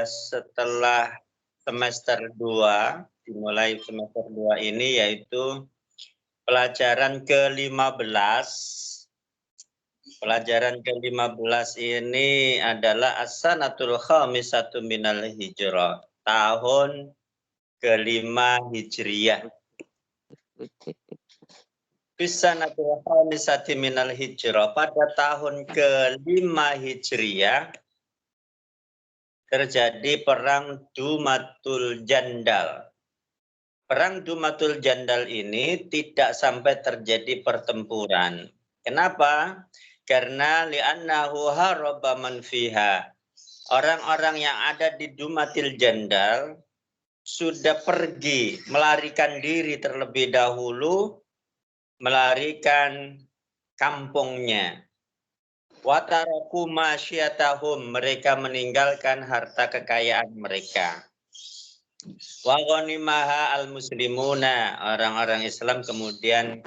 setelah semester 2, dimulai semester 2 ini yaitu pelajaran ke-15. Pelajaran ke-15 ini adalah as-sanatul khamisatu minal hijrah, tahun ke-5 Hijriyah. Bisanatul khamisati minal hijrah, pada tahun ke-5 Hijriyah terjadi perang Dumatul Jandal. Perang Dumatul Jandal ini tidak sampai terjadi pertempuran. Kenapa? Karena li'annahu haraba man fiha. Orang-orang yang ada di Dumatil Jandal sudah pergi melarikan diri terlebih dahulu, melarikan kampungnya. Wataraku masyatahum, mereka meninggalkan harta kekayaan mereka. Wa ghanimaha al-muslimuna, orang-orang Islam kemudian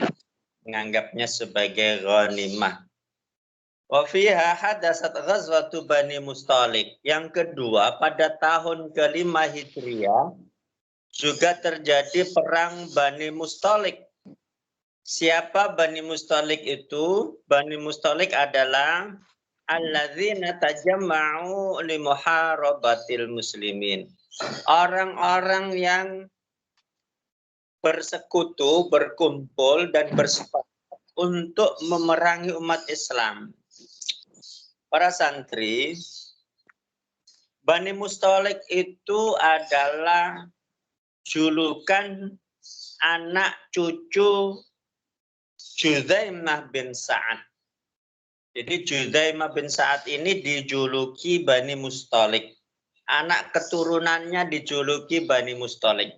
menganggapnya sebagai ghanimah. Wa fiha hadasat ghazwatu Bani Mustalik. Yang kedua, pada tahun ke-5 Hijriah juga terjadi perang Bani Mustalik. Siapa Bani Mustalik itu? Bani Mustalik adalah alladzina tajamma'u li muharabatil muslimin. Orang-orang yang bersekutu, berkumpul dan bersepakat untuk memerangi umat Islam. Para santri, Bani Mustalik itu adalah julukan anak cucu Judzaimah bin Sa'ad. Jadi Judzaimah bin Sa'ad ini dijuluki Bani Mustalik. Anak keturunannya dijuluki Bani Mustalik.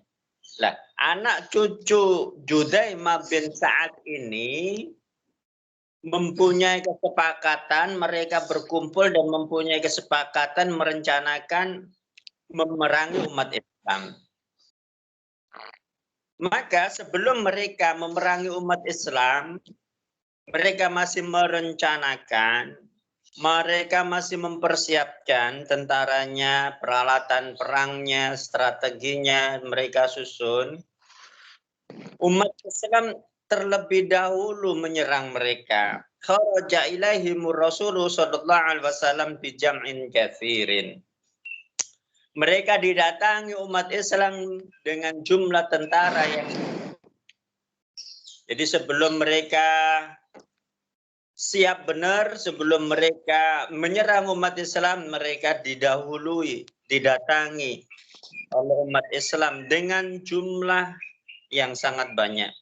Nah, anak cucu Judzaimah bin Sa'ad ini mempunyai kesepakatan, mereka berkumpul dan mempunyai kesepakatan merencanakan memerangi umat Islam. Maka sebelum mereka memerangi umat Islam, mereka masih merencanakan, mereka masih mempersiapkan tentaranya, peralatan perangnya, strateginya mereka susun. Umat Islam terlebih dahulu menyerang mereka. Kharaja ilaihimur Rasulullah sallallahu alaihi wasallam bi jam'in katsirin. Mereka didatangi umat Islam dengan jumlah tentara yang, jadi sebelum mereka siap benar, sebelum mereka menyerang umat Islam, mereka didahului, didatangi oleh umat Islam dengan jumlah yang sangat banyak.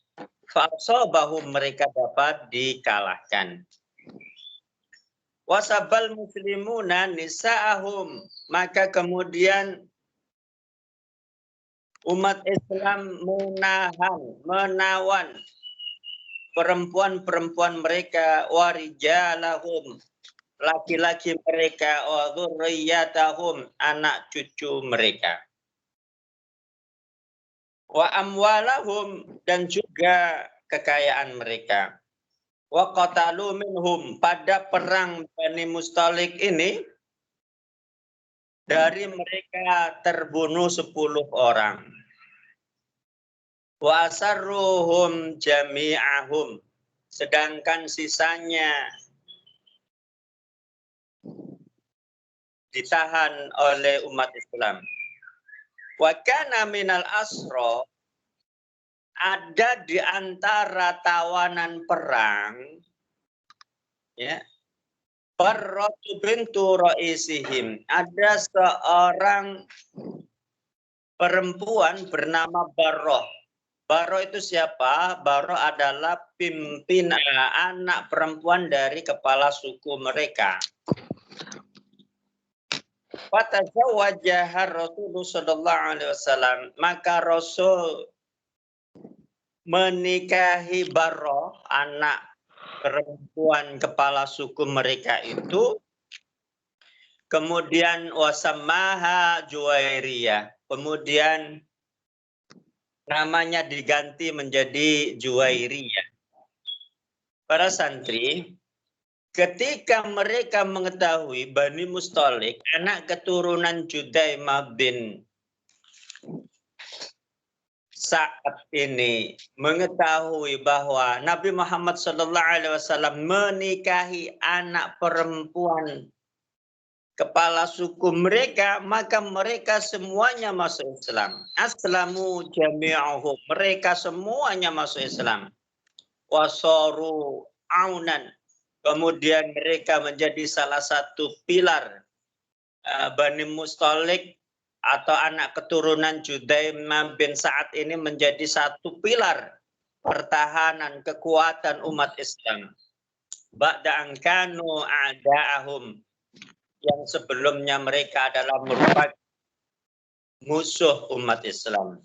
Fa'asabahum, mereka dapat dikalahkan. Wasabal muslimuna nisa'ahum, maka kemudian umat Islam menawan perempuan-perempuan mereka, warijalahum, laki-laki mereka, wa dzurriyyatahum, anak cucu mereka. Wa amwalahum, dan juga kekayaan mereka. Wa qatalu minhum, pada perang Bani Mustalik ini dari mereka terbunuh 10 orang. Wa asarruhum jami'ahum, sedangkan sisanya ditahan oleh umat Islam. Wa kana minal asra, ada di antara tawanan perang, ya, Barratu bintu Raisihim, ada seorang perempuan bernama Barroh. Barroh itu siapa? Barroh adalah pimpinan anak perempuan dari kepala suku mereka. Fatazawwajaha Rasulullah sallallahu alaihi wasallam, maka Rasul menikahi Barroh, anak perempuan kepala suku mereka itu. Kemudian wasamaha Juwairiyah, kemudian namanya diganti menjadi Juwairiyah. Para santri, ketika mereka mengetahui Bani Mustalik, anak keturunan Judaimah bin Sa'ad ini mengetahui bahwa Nabi Muhammad SAW menikahi anak perempuan kepala suku mereka, maka mereka semuanya masuk Islam. Aslamu jami'uhum, mereka semuanya masuk Islam. Wasaru aunan, kemudian mereka menjadi salah satu pilar Bani Mustalik atau anak keturunan Judaimah bin Sa'ad ini menjadi satu pilar pertahanan kekuatan umat Islam. Ba'da an kanu a'da'ahum, yang sebelumnya mereka adalah merupakan musuh umat Islam.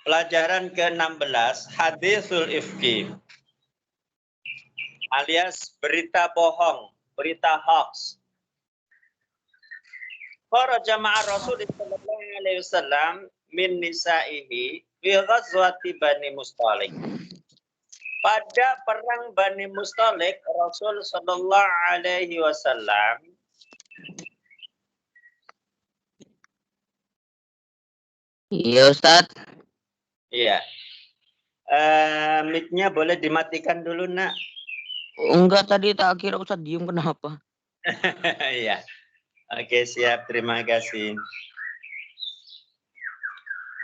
Pelajaran ke-16, hadisul ifki, alias berita bohong, berita hoax. Para jamaah Rasul sallallahu alaihi wasallam min nisaihi fi ghazwati Bani Mustalik. Pada perang Bani Mustalik, Rasul sallallahu alaihi wasallam Iya Ustaz. iya. Mic-nya boleh dimatikan dulu, Nak. Enggak, tadi tak kira Ustaz diem kenapa? Iya. Oke, siap. Terima kasih.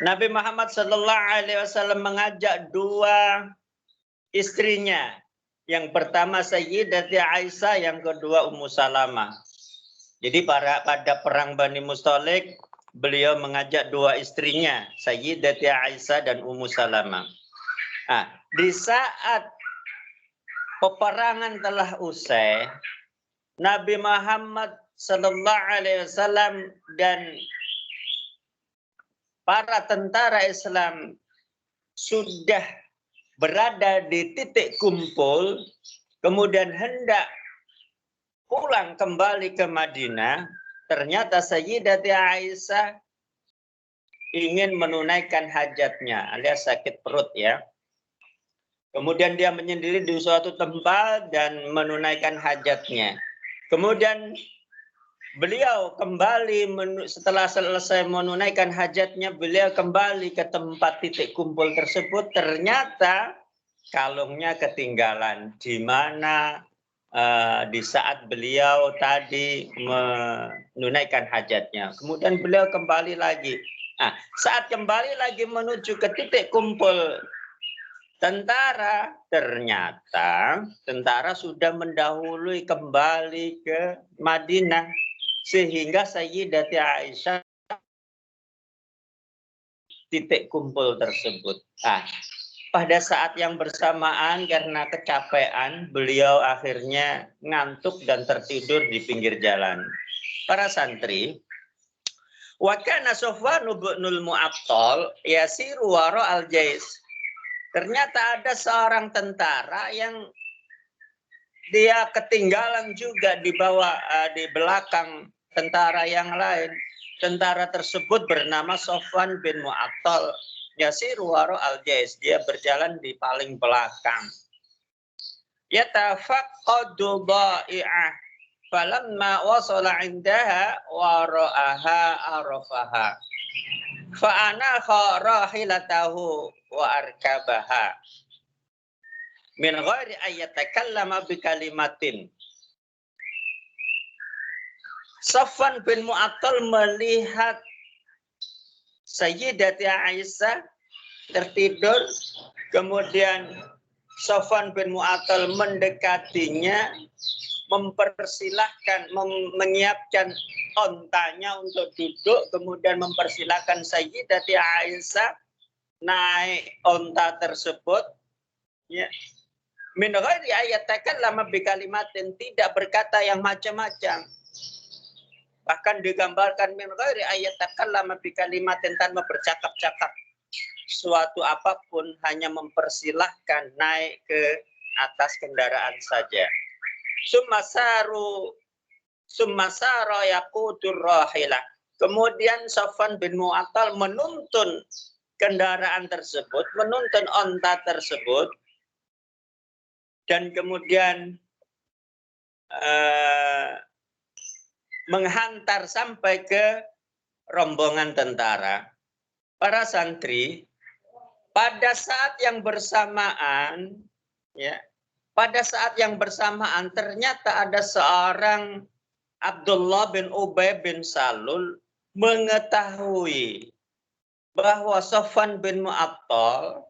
Nabi Muhammad sallallahu alaihi wasallam mengajak dua istrinya. Yang pertama Sayyidati Aisyah, yang kedua Ummu Salamah. Jadi pada perang Bani Mustalik, beliau mengajak dua istrinya, Sayyidati Aisyah dan Ummu Salamah. Nah, di saat peperangan telah usai, Nabi Muhammad sallallahu alaihi wasallam dan para tentara Islam sudah berada di titik kumpul, kemudian hendak pulang kembali ke Madinah. Ternyata Sayyidati Aisyah ingin menunaikan hajatnya, alias sakit perut ya. Kemudian dia menyendiri di suatu tempat dan menunaikan hajatnya. Kemudian beliau kembali setelah selesai menunaikan hajatnya, beliau kembali ke tempat titik kumpul tersebut. Ternyata kalungnya ketinggalan di mana di saat beliau tadi menunaikan hajatnya. Kemudian beliau kembali lagi. Nah, saat kembali lagi menuju ke titik kumpul tentara, ternyata tentara sudah mendahului kembali ke Madinah, sehingga Sayyidati Aisyah titik kumpul tersebut. Nah, pada saat yang bersamaan karena kecapean, beliau akhirnya ngantuk dan tertidur di pinggir jalan. Para santri, wa kana Sofwan bin Mu'attal yasiru wara al-jais. Ternyata ada seorang tentara yang dia ketinggalan juga di belakang tentara yang lain. Tentara tersebut bernama Sofwan bin Mu'attal yasiru wara al-jais. Dia berjalan di paling belakang. Yatafaqqadu dha'i'ah. Falamma wasala 'indaha wa ra'aha arafaha. Fa'anakha rahilatahu wa arkabaha min ghairi ayyatakallama bikalimatin. Sofwan bin Mu'attal melihat Sayyidati Aisyah tertidur, kemudian Sofwan bin Mu'attal mendekatinya, mempersilahkan, menyiapkan ontanya untuk duduk, kemudian mempersilahkan Sayyidati Aisyah naik onta tersebut, ya. Min ghairi ayatakallama bikalimatin, tidak berkata yang macam-macam. Bahkan digambarkan min ghairi ayatakallama bikalimatin, tanpa bercakap-cakap suatu apapun, hanya mempersilahkan naik ke atas kendaraan saja. Summasara yaqudur rahilah. Kemudian Sofwan bin Mu'attal menuntun kendaraan tersebut, menuntun onta tersebut, dan kemudian menghantar sampai ke rombongan tentara. Para santri pada saat yang bersamaan, ya, pada saat yang bersamaan ternyata ada seorang Abdullah bin Ubay bin Salul mengetahui bahwa Sofwan bin Mu'attal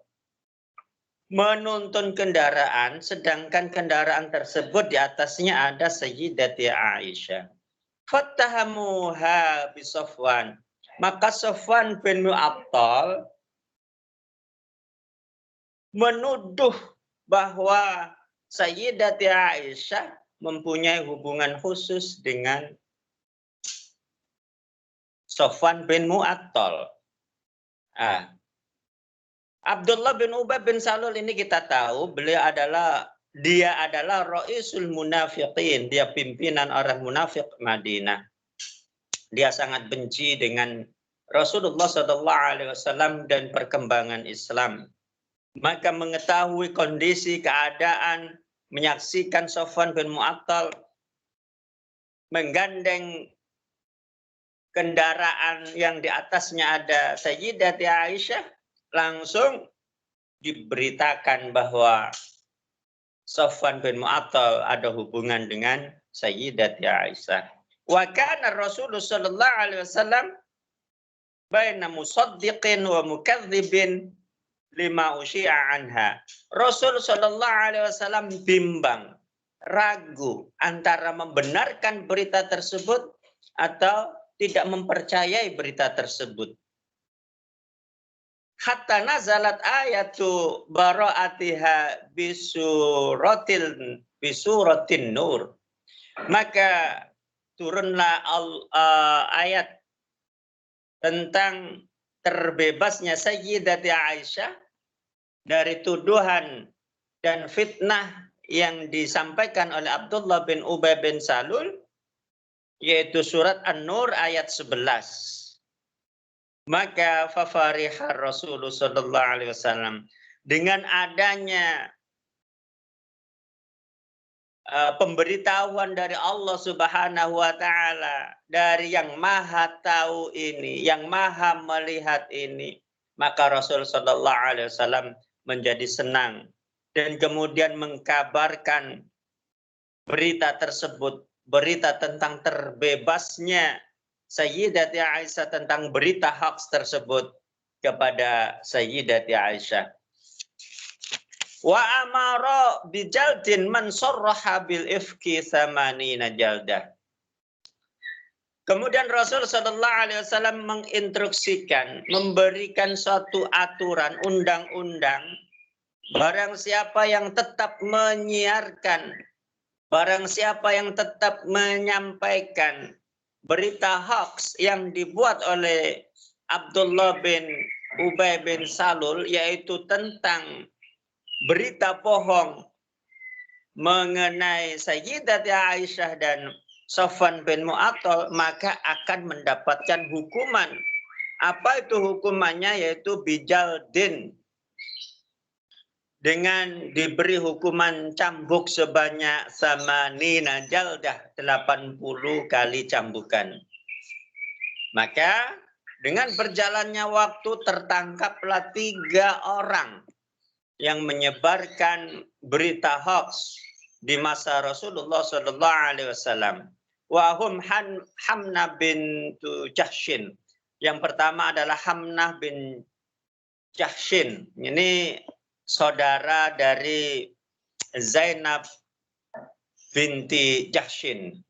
menuntun kendaraan, sedangkan kendaraan tersebut di atasnya ada Sayyidati Aisyah. Fattahamuha bi Sofwan. Maka Sofwan bin Mu'attal menuduh bahwa Sayyidati Aisyah mempunyai hubungan khusus dengan Sofwan bin Mu'attal. Abdullah bin Ubay bin Salul ini kita tahu dia adalah Ra'isul Munafiqin, dia pimpinan orang munafik Madinah. Dia sangat benci dengan Rasulullah SAW dan perkembangan Islam. Maka mengetahui kondisi keadaan, menyaksikan Sofwan bin Mu'attal menggandeng kendaraan yang di atasnya ada Sayyidati Aisyah, langsung diberitakan bahwa Sofwan bin Mu'attal ada hubungan dengan Sayyidati Aisyah. Wa kana Rasulullah sallallahu alaihi wasallam baina musaddiqin wa mukadzibin lima usyi'a anha. Rasul sallallahu alaihi wasallam bimbang, ragu antara membenarkan berita tersebut atau tidak mempercayai berita tersebut. Hatta nazalat ayatu bara'atiha bisuratin nur. Maka turunlah ayat tentang terbebasnya Sayyidati Aisyah dari tuduhan dan fitnah yang disampaikan oleh Abdullah bin Ubay bin Salul, yaitu surat An-Nur ayat 11. Maka fafarihar Rasulullah sallallahu alaihi wasallam dengan adanya pemberitahuan dari Allah Subhanahu wa taala, dari yang Maha tahu ini, yang Maha melihat ini, maka Rasul sallallahu alaihi wasallam menjadi senang dan kemudian mengkabarkan berita tersebut, berita tentang terbebasnya Sayyidati Aisyah, tentang berita hoax tersebut kepada Sayyidati Aisyah. Wa amara bijaldin man sarraha bil ifki thamanina jaldah. Kemudian Rasul sallallahu alaihi wasallam menginstruksikan, memberikan suatu aturan, undang-undang, barang siapa yang tetap menyiarkan, barang siapa yang tetap menyampaikan berita hoax yang dibuat oleh Abdullah bin Ubay bin Salul, yaitu tentang berita bohong mengenai Sayyidati Aisyah dan Sofwan bin Mu'attal, maka akan mendapatkan hukuman. Apa itu hukumannya? Yaitu bijaldin, dengan diberi hukuman cambuk sebanyak samanina jaldah, 80 kali cambukan. Maka dengan berjalannya waktu tertangkaplah 3 orang yang menyebarkan berita hoax di masa Rasulullah sallallahu alaihi wasallam. Wa hum Hamnah bin Jahshin. Yang pertama adalah Hamnah bin Jahshin. Ini saudara dari Zainab binti Jahshin.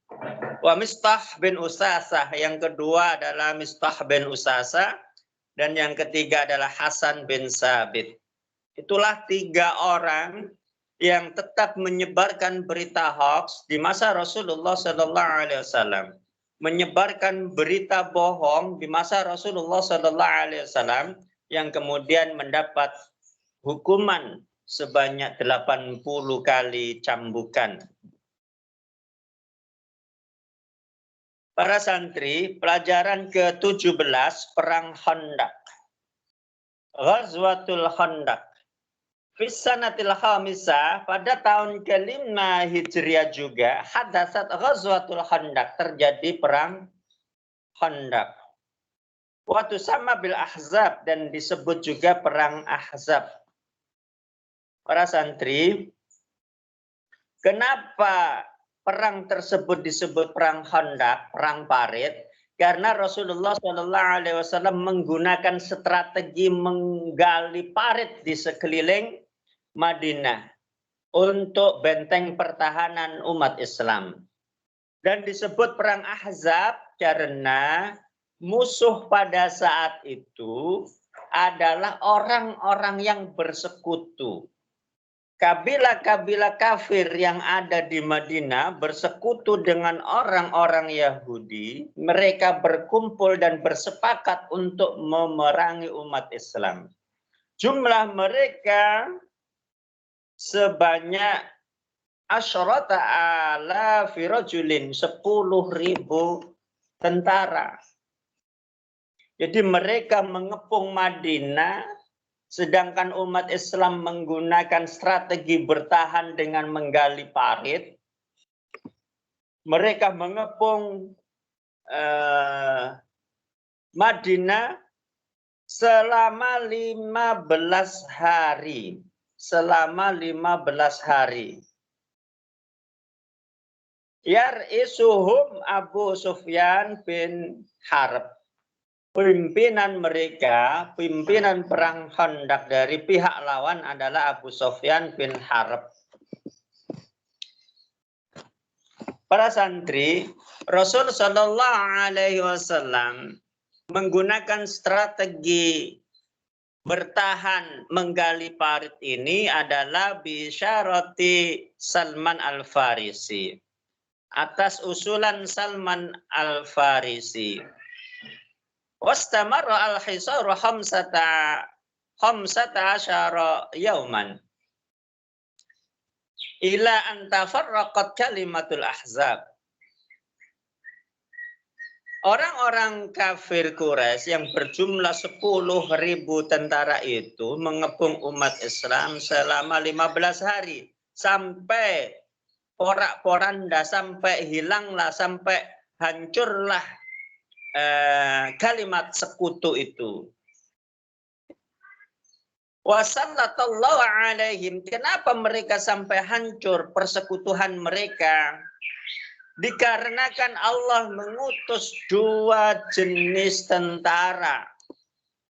Wa Mistah bin Usasah, yang kedua adalah Mistah bin Usasah, dan yang ketiga adalah Hasan bin Sabit. Itulah 3 orang yang tetap menyebarkan berita hoax di masa Rasulullah sallallahu alaihi wasallam, menyebarkan berita bohong di masa Rasulullah sallallahu alaihi wasallam, yang kemudian mendapat hukuman sebanyak 80 kali cambukan. Para santri, pelajaran ke-17, Perang Khandaq. Ghazwatul Khandaq. Fisanatil khamisah, pada tahun ke-5 Hijriah juga, hadatsat ghazwatul Khandaq, terjadi perang Khandaq. Waktu sama bil Ahzab, dan disebut juga perang Ahzab. Para santri, kenapa perang tersebut disebut perang Khandaq, perang parit? Karena Rasulullah SAW menggunakan strategi menggali parit di sekeliling Madinah untuk benteng pertahanan umat Islam. Dan disebut perang Ahzab karena musuh pada saat itu adalah orang-orang yang bersekutu. Kabilah-kabilah kafir yang ada di Madinah bersekutu dengan orang-orang Yahudi. Mereka berkumpul dan bersepakat untuk memerangi umat Islam. Jumlah mereka sebanyak asyrata alafi rajulin, 10.000 tentara. Jadi mereka mengepung Madinah, sedangkan umat Islam menggunakan strategi bertahan dengan menggali parit. Mereka mengepung Madinah selama 15 hari. Selama 15 hari. Yar'isuhum Abu Sufyan bin Harb. Pimpinan mereka, pimpinan perang Khandaq dari pihak lawan adalah Abu Sufyan bin Harb. Para santri, Rasul Shallallahu Alaihi Wasallam menggunakan strategi bertahan menggali parit ini adalah bisyarati Salman Al-Farisi. Atas usulan Salman Al-Farisi. Wastamarra al-hisaru khamsata asyara yauman ila an tafarraqat kalimatul ahzab. Orang-orang kafir Quraisy yang berjumlah 10.000 tentara itu mengepung umat Islam selama 15 hari sampai porak-poranda, sampai hilanglah, sampai hancurlah kalimat sekutu itu. Wasallatallahu alaihim. Kenapa mereka sampai hancur persekutuan mereka? Dikarenakan Allah mengutus 2 jenis tentara.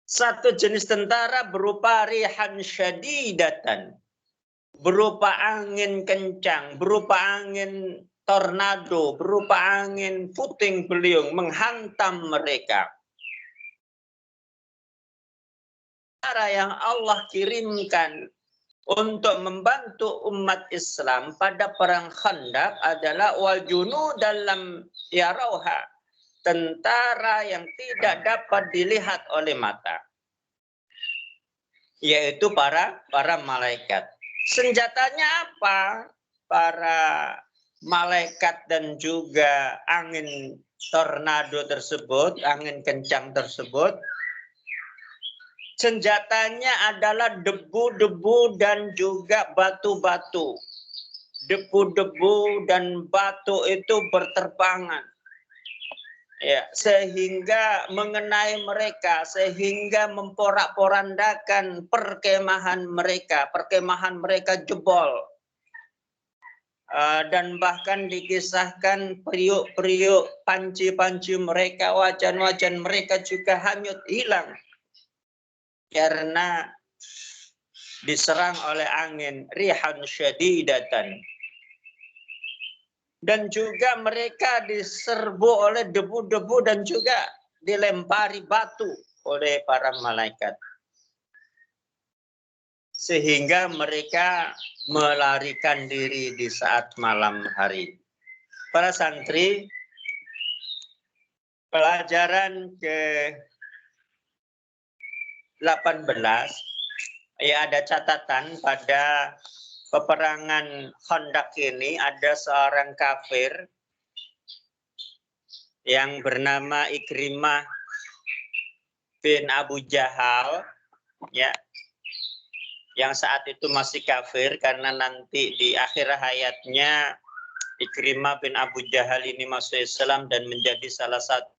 Satu jenis tentara berupa rihan syadidatan, berupa angin kencang, berupa angin tornado, berupa angin puting beliung menghantam mereka. Cara yang Allah kirimkan untuk membantu umat Islam pada perang Khandaq adalah wajunu dalam yarauha, tentara yang tidak dapat dilihat oleh mata, yaitu para malaikat. Senjatanya apa? Para malaikat dan juga angin tornado tersebut, angin kencang tersebut, senjatanya adalah debu-debu dan juga batu-batu. Debu-debu dan batu itu berterbangan. Ya, sehingga mengenai mereka, sehingga memporak-porandakan perkemahan mereka. Perkemahan mereka jebol. Dan bahkan dikisahkan periuk-periuk, panci-panci mereka, wajan-wajan mereka juga hanyut hilang. Karena diserang oleh angin rihan syadidatan. Dan juga mereka diserbu oleh debu-debu dan juga dilempari batu oleh para malaikat. Sehingga mereka melarikan diri di saat malam hari. Para santri, pelajaran ke-18, ya ada catatan pada peperangan Khandaq ini ada seorang kafir yang bernama yang saat itu masih kafir, karena nanti di akhir hayatnya Ikrimah bin Abu Jahal ini masuk Islam dan menjadi salah satu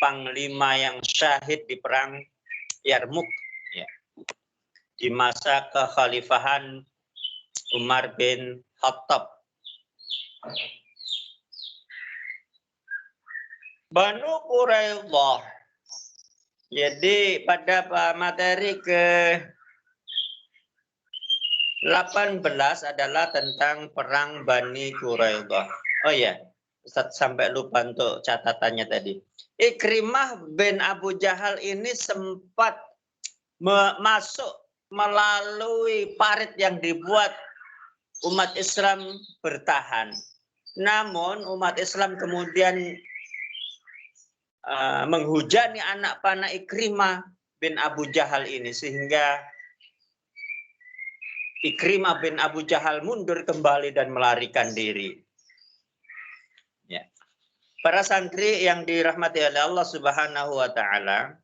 panglima yang syahid di perang Yarmuk, ya, di masa kekhalifahan Umar bin Khattab. Banu Quraidah. Jadi pada materi ke-18 adalah tentang perang Bani Quraidah. Oh ya, Ustaz sampai lupa untuk catatannya tadi. Ikrimah bin Abu Jahal ini sempat masuk melalui parit yang dibuat umat Islam bertahan. Namun umat Islam kemudian menghujani anak panah Ikrimah bin Abu Jahal ini, sehingga Ikrimah bin Abu Jahal mundur kembali dan melarikan diri. Ya. Para santri yang dirahmati oleh Allah Subhanahu wa taala,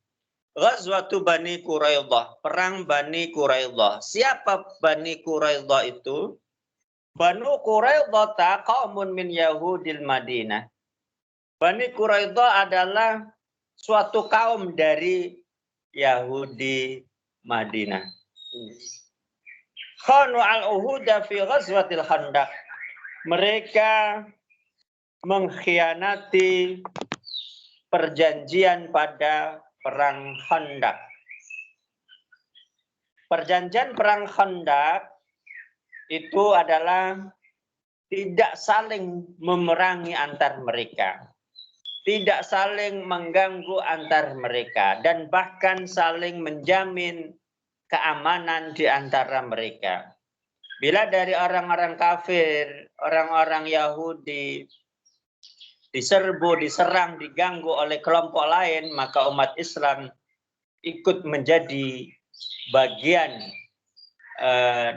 Ghazwatu Bani Quraidah, perang Bani Quraidah. Siapa Bani Quraidah itu? Banu Quraidah qaumun min Yahudil Madinah. Bani Quraidah adalah suatu kaum dari Yahudi Madinah. Khanu al-uhuda fi ghazwatil Khandaq. Mereka mengkhianati perjanjian pada perang Khandaq. Perjanjian perang Khandaq itu adalah tidak saling memerangi antar mereka, tidak saling mengganggu antar mereka, dan bahkan saling menjamin keamanan di antara mereka. Bila dari orang-orang kafir, orang-orang Yahudi diserbu, diserang, diganggu oleh kelompok lain, maka umat Islam ikut menjadi bagian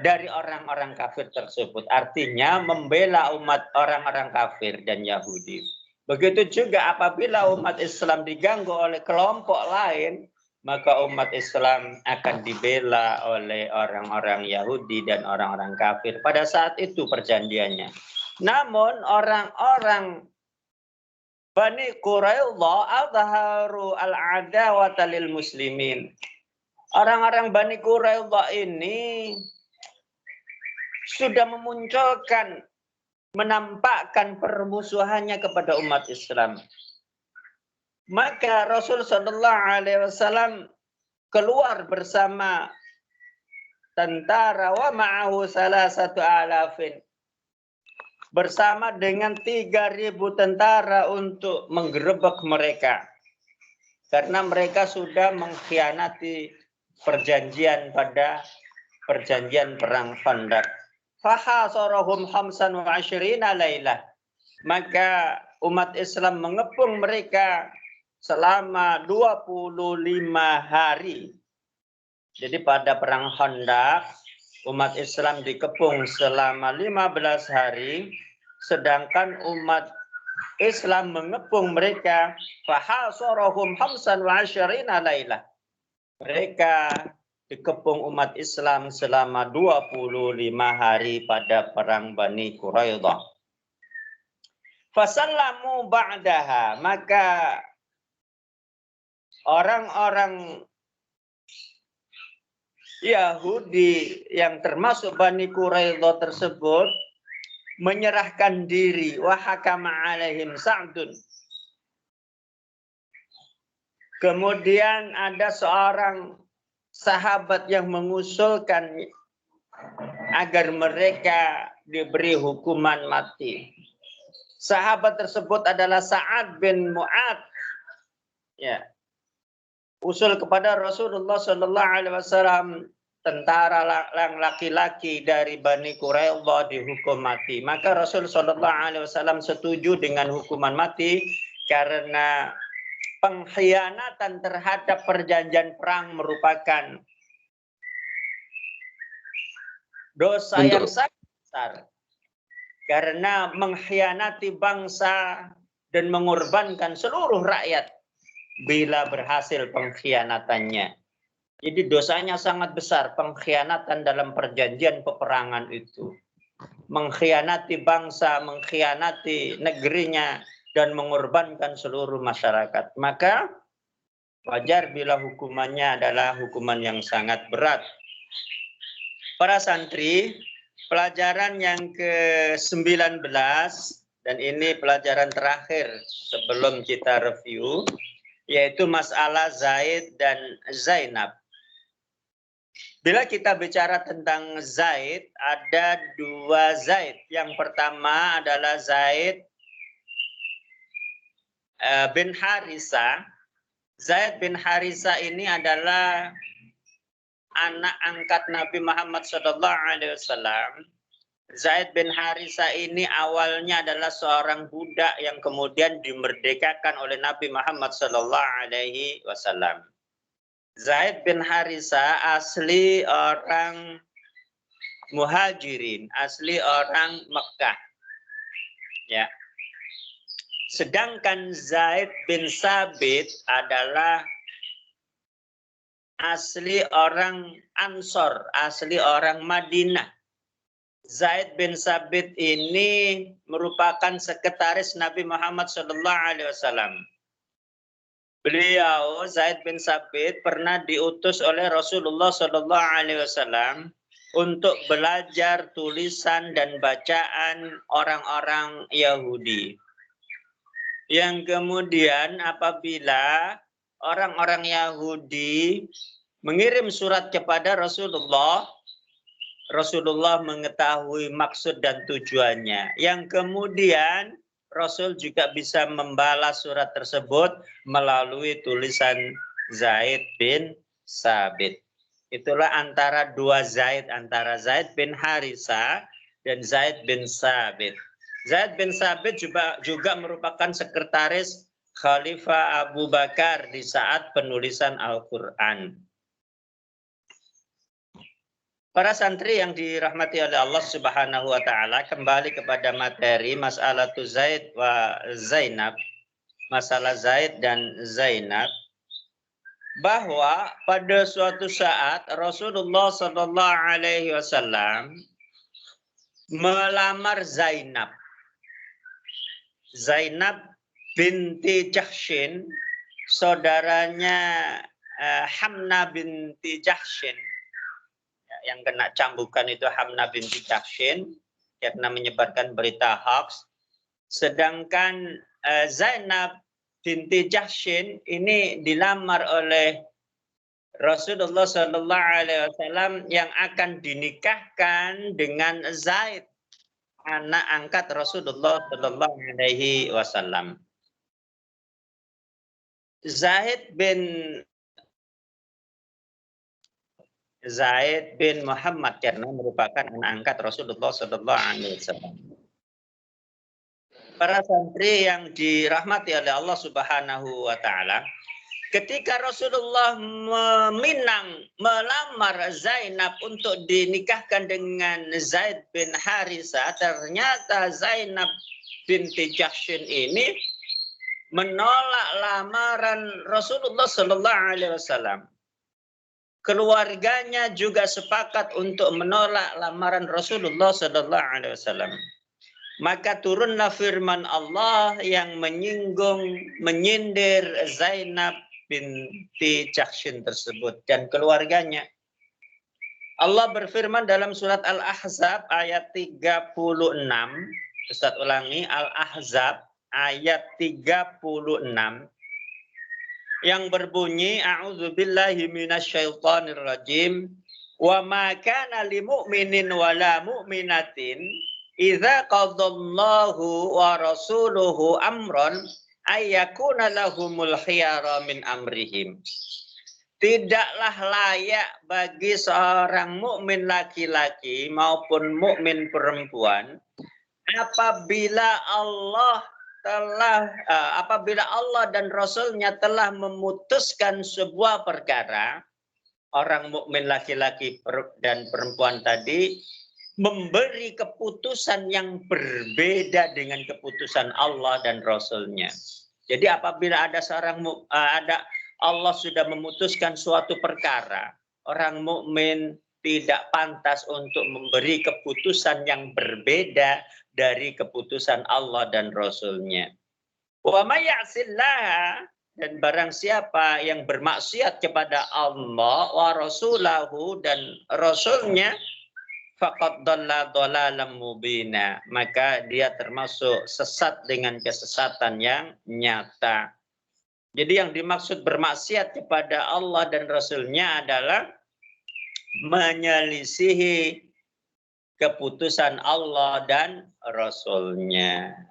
dari orang-orang kafir tersebut. Artinya membela umat orang-orang kafir dan Yahudi. Begitu juga apabila umat Islam diganggu oleh kelompok lain, maka umat Islam akan dibela oleh orang-orang Yahudi dan orang-orang kafir. Pada saat itu perjanjiannya. Namun orang-orang Bani Quraidah azharu al-adawata lil muslimin. Orang-orang Bani Quraidah ini sudah memunculkan, menampakkan permusuhannya kepada umat Islam. Maka Rasul Shallallahu Alaihi Wasallam keluar bersama tentara wa ma'ahu salah satu alafin, bersama dengan 3.000 tentara untuk menggerebek mereka, karena mereka sudah mengkhianati perjanjian pada perjanjian perang Khandaq. Fahasarahum 25 lailah. Maka umat Islam mengepung mereka selama 25 hari. Jadi pada perang Khandaq umat Islam dikepung selama 15 hari, sedangkan umat Islam mengepung mereka fahasarahum 25 lailah. Mereka dikepung umat Islam selama 25 hari pada perang Bani Quraidah. Fasallamu ba'daha, maka orang-orang Yahudi yang termasuk Bani Quraidah tersebut menyerahkan diri. Wa hakama alaihim Sa'dun. Kemudian ada seorang sahabat yang mengusulkan agar mereka diberi hukuman mati. Sahabat tersebut adalah Sa'ad bin Mu'ad. Ya. Usul kepada Rasulullah Shallallahu Alaihi Wasallam, tentara laki-laki dari Bani Quraidah dihukum mati. Maka Rasul Shallallahu Alaihi Wasallam setuju dengan hukuman mati karena pengkhianatan terhadap perjanjian perang merupakan dosa yang sangat besar, karena mengkhianati bangsa dan mengorbankan seluruh rakyat bila berhasil pengkhianatannya. Jadi dosanya sangat besar, pengkhianatan dalam perjanjian peperangan itu. Mengkhianati bangsa, mengkhianati negerinya, dan mengorbankan seluruh masyarakat. Maka wajar bila hukumannya adalah hukuman yang sangat berat. Para santri, pelajaran yang ke-19, dan ini pelajaran terakhir sebelum kita review, yaitu masalah Zaid dan Zainab. Bila kita bicara tentang Zaid, ada dua Zaid. Yang pertama adalah Zaid bin Harisa. Zaid bin Harisa ini adalah anak angkat Nabi Muhammad SAW. Zaid bin Harisa ini awalnya adalah seorang budak yang kemudian dimerdekakan oleh Nabi Muhammad SAW. Zaid bin Harisa asli orang Muhajirin, asli orang Mekah. Ya. Sedangkan Zaid bin Sabit adalah asli orang Ansor, asli orang Madinah. Zaid bin Sabit ini merupakan sekretaris Nabi Muhammad SAW. Beliau, Zaid bin Sabit, pernah diutus oleh Rasulullah SAW untuk belajar tulisan dan bacaan orang-orang Yahudi. Yang kemudian apabila orang-orang Yahudi mengirim surat kepada Rasulullah, Rasulullah mengetahui maksud dan tujuannya. Yang kemudian Rasul juga bisa membalas surat tersebut melalui tulisan Zaid bin Sabit. Itulah antara dua Zaid, antara Zaid bin Harisa dan Zaid bin Sabit. Zaid bin Sabit juga merupakan sekretaris Khalifah Abu Bakar di saat penulisan Al-Quran. Para santri yang dirahmati oleh Allah Subhanahu wa taala, kembali kepada materi masalah Zaid wa Zainab, masalah Zaid dan Zainab, bahwa pada suatu saat Rasulullah sallallahu alaihi wasallam melamar Zainab. Zainab binti Jahshin, saudaranya Hamna binti Jahshin. Yang kena cambukan itu Hamna binti Jahshin karena menyebarkan berita hoax. Sedangkan Zainab binti Jahshin ini dilamar oleh Rasulullah SAW yang akan dinikahkan dengan Zaid, anak angkat Rasulullah SAW. Zaid bin Muhammad karena merupakan anak angkat Rasulullah SAW. Para santri yang dirahmati oleh Allah Subhanahu wa taala, ketika Rasulullah melamar Zainab untuk dinikahkan dengan Zaid bin Harisa, ternyata Zainab binti Jahshin ini menolak lamaran Rasulullah SAW. Keluarganya juga sepakat untuk menolak lamaran Rasulullah SAW. Maka turunlah firman Allah yang menyindir Zainab binti Jahshin tersebut dan keluarganya. Allah berfirman dalam surat Al-Ahzab ayat 36. Ustaz ulangi, Al-Ahzab ayat 36. Yang berbunyi, a'udzubillahi minasyaitonirrajim, wa ma kana limu'minin wala mu'minatin idza qadallahu wa rasuluhu amran ayyakuna lahumul khiyara min amrihim. Tidaklah layak bagi seorang mukmin laki-laki maupun mukmin perempuan apabila Allah dan Rasulnya telah memutuskan sebuah perkara, orang mukmin laki-laki dan perempuan tadi memberi keputusan yang berbeda dengan keputusan Allah dan Rasulnya. Jadi apabila ada Allah sudah memutuskan suatu perkara, orang mukmin tidak pantas untuk memberi keputusan yang berbeda dari keputusan Allah dan Rasul-Nya. Wa may ya'sillaha, dan barang siapa yang bermaksiat kepada Allah wa rasulahu dan Rasul-Nya, faqad dhalla dhalalan mubina, maka dia termasuk sesat dengan kesesatan yang nyata. Jadi yang dimaksud bermaksiat kepada Allah dan Rasul-Nya adalah menyelisihi keputusan Allah dan Rasul-Nya.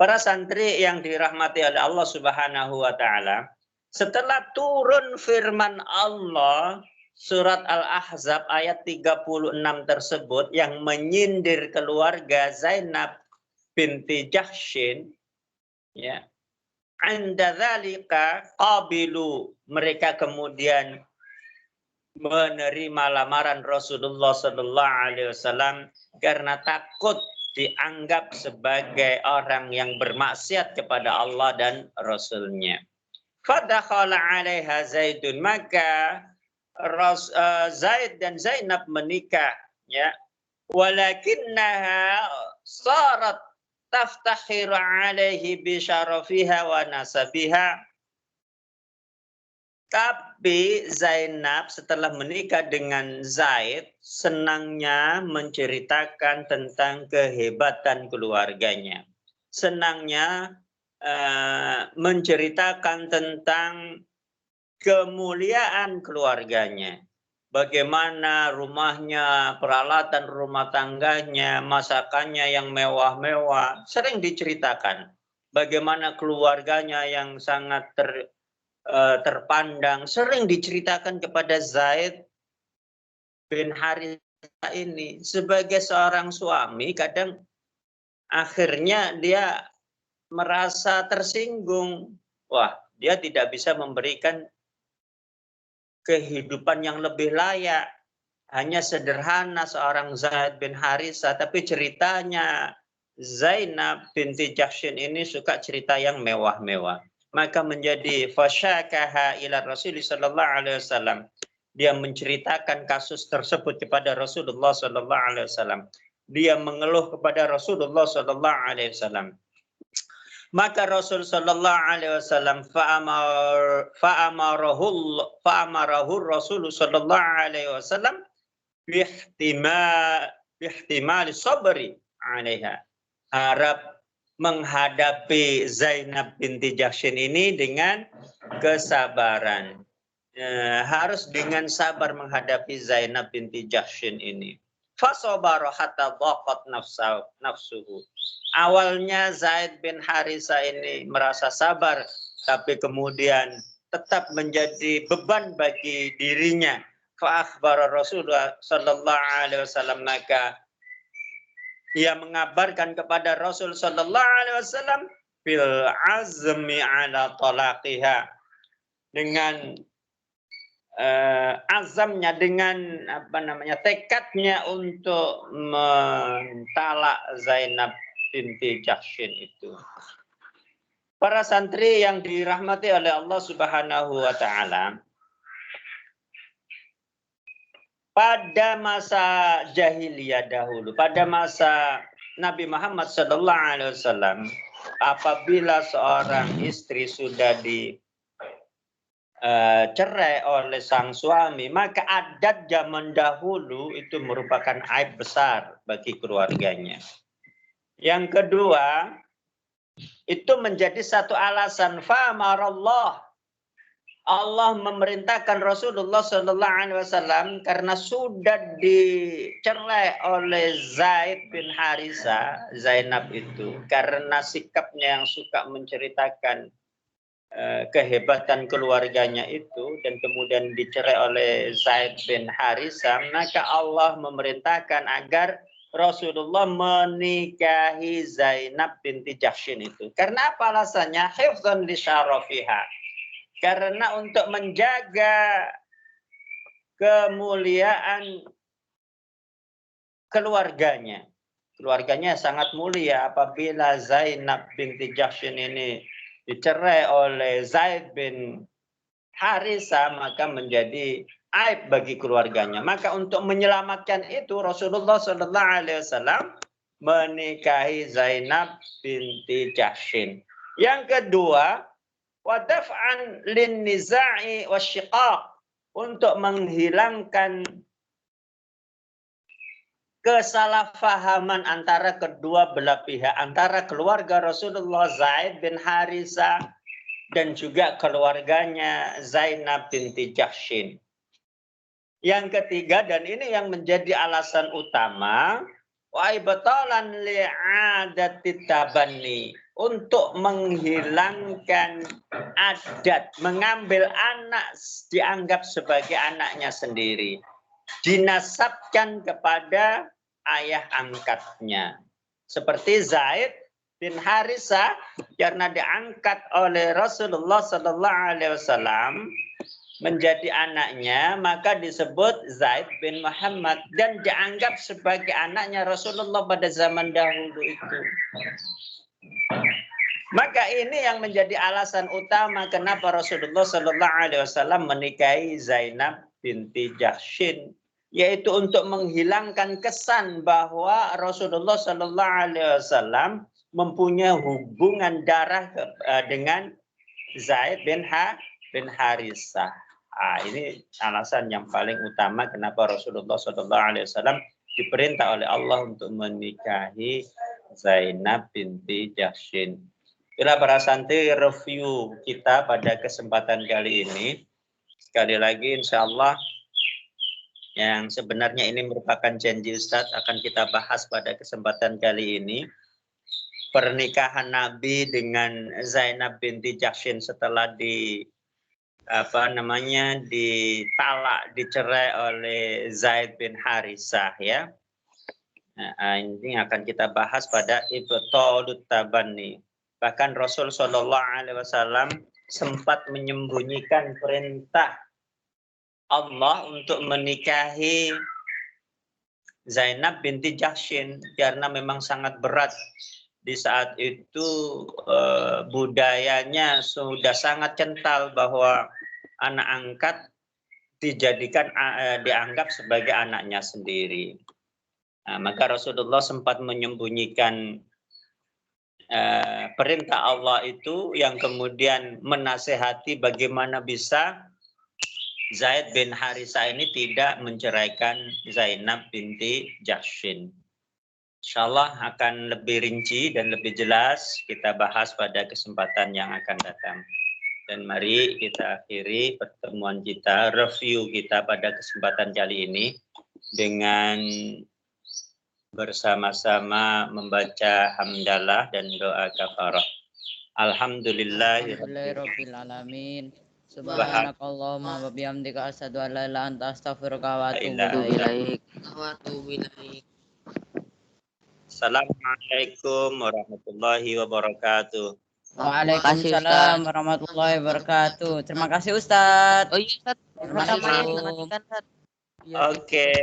Para santri yang dirahmati oleh Allah Subhanahu wa taala, setelah turun firman Allah surat Al-Ahzab ayat 36 tersebut yang menyindir keluarga Zainab binti Jahsyin, ya. Anda dzalika qabilu, mereka kemudian menerima lamaran Rasulullah sallallahu alaihi wasallam karena takut dianggap sebagai orang yang bermaksiat kepada Allah dan Rasul-Nya. Fadakhala 'alaiha Zaidun, maka Zaid dan Zainab menikah, ya. Walakinnaha sarat taftakhiru 'alaihi bi syarafiha wa nasabiha. Tapi Zainab setelah menikah dengan Zaid, senangnya menceritakan tentang kehebatan keluarganya. Senangnya menceritakan tentang kemuliaan keluarganya. Bagaimana rumahnya, peralatan rumah tangganya, masakannya yang mewah-mewah, sering diceritakan. Bagaimana keluarganya yang sangat terpandang, sering diceritakan kepada Zaid bin Harithah ini. Sebagai seorang suami, kadang akhirnya dia merasa tersinggung. Wah, dia tidak bisa memberikan kehidupan yang lebih layak. Hanya sederhana seorang Zaid bin Harithah, tapi ceritanya Zainab binti Jahsyin ini suka cerita yang mewah-mewah. Maka menjadi fasyakaha ila Rasulullah sallallahu alaihi wasallam. Dia menceritakan kasus tersebut kepada Rasulullah sallallahu alaihi wasallam. Dia mengeluh kepada Rasulullah sallallahu alaihi wasallam. Maka Rasul sallallahu alaihi wasallam fa'amarahu Rasul sallallahu alaihi wasallam bihtimali sabri 'alaiha. Harap menghadapi Zainab binti Jahsyin ini dengan kesabaran. Harus dengan sabar menghadapi Zainab binti Jahsyin ini. Fasabara hatta dhaqat nafsuhu. Awalnya Zaid bin Harithah ini merasa sabar, tapi kemudian tetap menjadi beban bagi dirinya. Fa akhbara Rasulullah sallallahu alaihi wasallam, maka ia mengabarkan kepada Rasul sallallahu alaihi wasallam bil azmi ala talaqiha, dengan azamnya, dengan tekadnya untuk mentalak Zainab binti Jahsyin itu. Para santri yang dirahmati oleh Allah Subhanahu wa taala, pada masa jahiliyah dahulu, pada masa Nabi Muhammad sallallahu alaihi wasallam, apabila seorang istri sudah cerai oleh sang suami, maka adat zaman dahulu itu merupakan aib besar bagi keluarganya. Yang kedua, itu menjadi satu alasan fa'amarallah, Allah memerintahkan Rasulullah sallallahu alaihi wasallam karena sudah dicerai oleh Zaid bin Harithah, Zainab itu, karena sikapnya yang suka menceritakan kehebatan keluarganya itu, dan kemudian dicerai oleh Zaid bin Harithah, maka Allah memerintahkan agar Rasulullah menikahi Zainab binti Jahsyin itu. Karena apa alasannya? Hifdzan li syarafiha. Karena untuk menjaga kemuliaan keluarganya. Keluarganya sangat mulia. Apabila Zainab binti Jahsyin ini dicerai oleh Zaid bin Harisa, maka menjadi aib bagi keluarganya. Maka untuk menyelamatkan itu Rasulullah Shallallahu Alaihi Wasallam menikahi Zainab binti Jahshin. Yang kedua, wadaf'an lin niza'i wasyiqaq, untuk menghilangkan kesalahpahaman antara kedua belah pihak, antara keluarga Rasulullah Zaid bin Harisa dan juga keluarganya Zainab binti Jahshin. Yang ketiga, dan ini yang menjadi alasan utama, wa ibtalan li'adati tabanni, untuk menghilangkan adat mengambil anak dianggap sebagai anaknya sendiri, dinasabkan kepada ayah angkatnya. Seperti Zaid bin Harisa, karena diangkat oleh Rasulullah Sallallahu Alaihi Wasallam menjadi anaknya, maka disebut Zaid bin Muhammad dan dianggap sebagai anaknya Rasulullah pada zaman dahulu itu. Maka ini yang menjadi alasan utama kenapa Rasulullah Sallallahu Alaihi Wasallam menikahi Zainab binti Jahshin, yaitu untuk menghilangkan kesan bahwa Rasulullah Sallallahu Alaihi Wasallam mempunyai hubungan darah dengan Zaid bin Harisah. Ini alasan yang paling utama kenapa Rasulullah Sallallahu Alaihi Wasallam diperintah oleh Allah untuk menikahi Zainab binti Jahshin. Itulah para santri review kita pada kesempatan kali ini. Sekali lagi insya Allah yang sebenarnya ini merupakan janji Ustadz akan kita bahas pada kesempatan kali ini. Pernikahan Nabi dengan Zainab binti Jahshin setelah ditalak, dicerai oleh Zaid bin Harisah, ya. Nah, ini akan kita bahas pada ibtalut tabanni. Bahkan Rasul Shallallahu Alaihi Wasallam sempat menyembunyikan perintah Allah untuk menikahi Zainab binti Jahshin karena memang sangat berat. Di saat itu budayanya sudah sangat kental bahwa anak angkat dianggap sebagai anaknya sendiri. Nah, maka Rasulullah sempat menyembunyikan perintah Allah itu, yang kemudian menasehati bagaimana bisa Zaid bin Harisa ini tidak menceraikan Zainab binti Jahshin. Insyaallah akan lebih rinci dan lebih jelas kita bahas pada kesempatan yang akan datang. Dan mari kita akhiri pertemuan kita, review kita pada kesempatan kali ini dengan bersama-sama membaca hamdalah dan doa kafarah. Alhamdulillahirabbil alamin. Subhanakallahumma wa bihamdika asyhadu an la ilaha illa anta astaghfiruka wa atubu ilaik. Assalamualaikum warahmatullahi wabarakatuh. Waalaikumsalam warahmatullahi wabarakatuh. Terima kasih Ustadz. Oh iya Ustadz. Assalamualaikum. Oke.